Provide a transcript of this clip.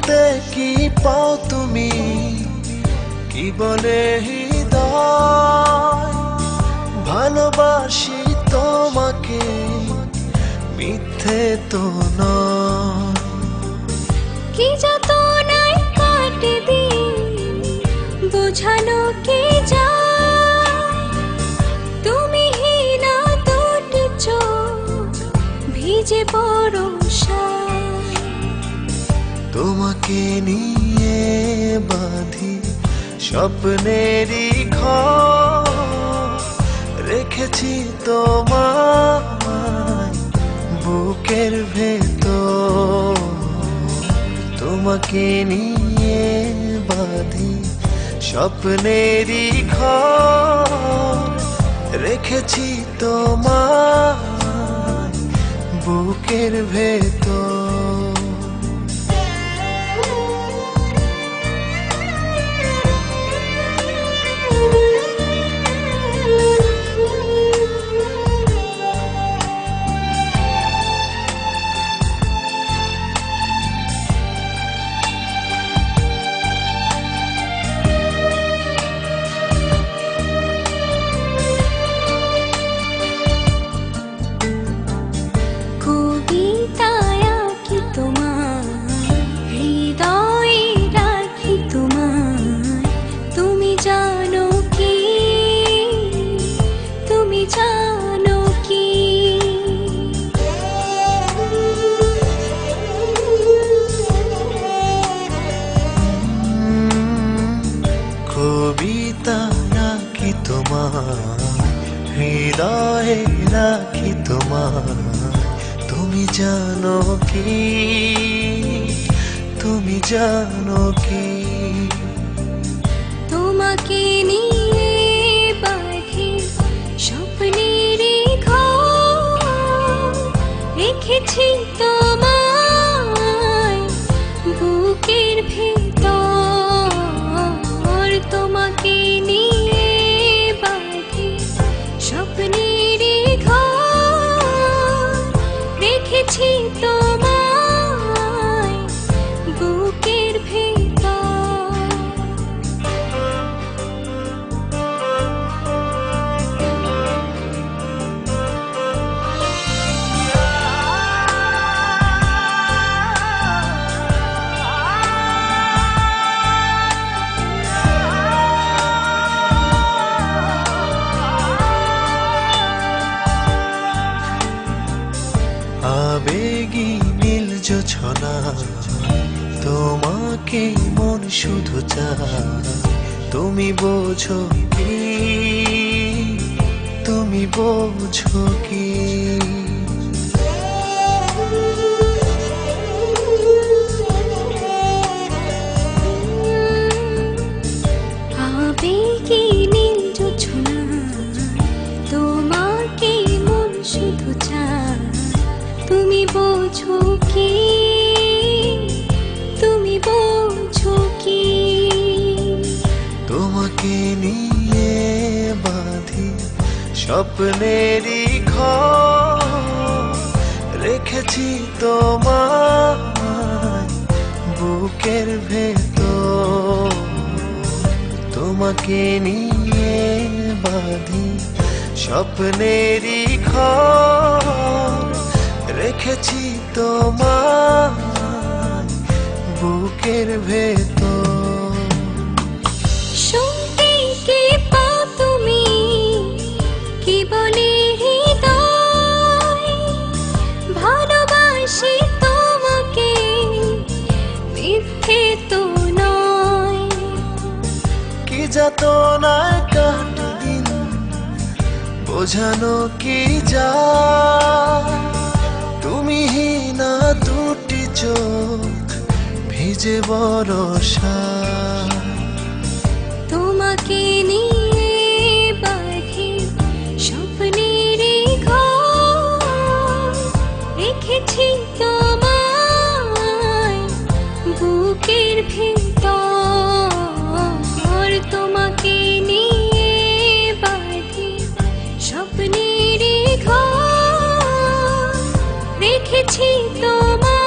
শুনতে কি পাও তুমি, কি বলে হৃদয় ভালোবাসি তোমাকে, মিথ্যে তো নয়। কি যতনায় কাটে দিন বোঝানো কি যায়, তুমি হীনা দুটি চোখ ভিজে বরষায়। তোমাকে নিয়ে বাঁধি স্বপ্নেরই ঘর, রেখেছি তোমায় বুকের ভেতর। তোমাকে নিয়ে বাঁধি স্বপ্নেরই ঘর, রেখেছি তোমায় বুকের ভেতর। কবিতা রাখি তোমার হৃদয়ে, রাখি তোমার তুমি জানো কি, তুমি জানো কি। তোমাকে নিয়ে বাঁধি স্বপ্নেরই ঘর, রেখেছি তোমায় বুকের ভেতর। তোমাকে নিয়ে বাঁধি স্বপ্নেরই ঘর, রেখেছি তোমায় বুকের ভেতর। আবেগী নীল জোছনা তোমাকে মন শুধু চায়, তুমি বোঝো কি, তুমি বোঝো কি। আবেগী নীল জোছনা তোমাকে মন শুধু চায়, তুমি বোঝো কি, তুমি বোঝো কি। তোমাকে নিয়ে বাঁধি স্বপ্নেরই ঘর, রেখেছি তোমায় বুকের ভেতর। তোমাকে নিয়ে বাঁধি স্বপ্নেরই ঘর, রেখেছি তোমায় বুকের ভেতর। শুনতে কি পাও তুমি, কি বলে হৃদয় ভালোবাসি তোমাকে, মিথ্যে তো নয়। কি যাতনায় কাটে দিন বোঝানো কি যায়, তুমি হীনা দুটি চোখ ভিজে বরষায়। তোমাকে নিয়ে বাঁধি স্বপ্নেরই ঘর, রেখেছি তোমায় বুকের ভেতর। তোমাকে নিয়ে বাঁধি স্বপ্নেরই ঘর, রেখেছি তোমায়